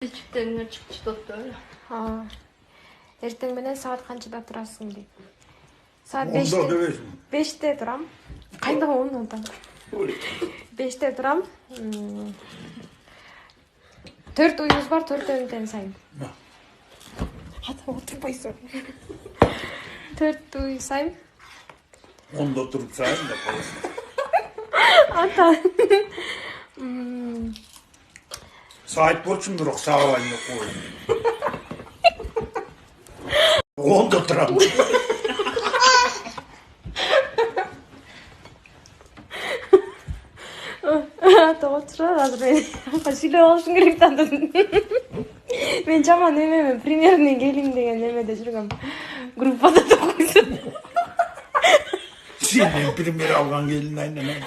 Чиптен чыптыптыр. Эртең менен саат канчада турасың дейт. Саат 5-те турам. Кайда 10 да. 5-те турам. 4 уюбуз бар, 4-төн тең сайын. Ата отурбайсың. 4 уй сайын. 10-да туруп сайын да коесуң. Ата. Saat borçum bирок саабайын коюм. 10-да турам. Ата отурат азыр мен сүйлөп алышың керек да. Мен жаман эмемен примерный келим деген немеде жүргөм. Группада да койсун. Сен пример алган келин айнан.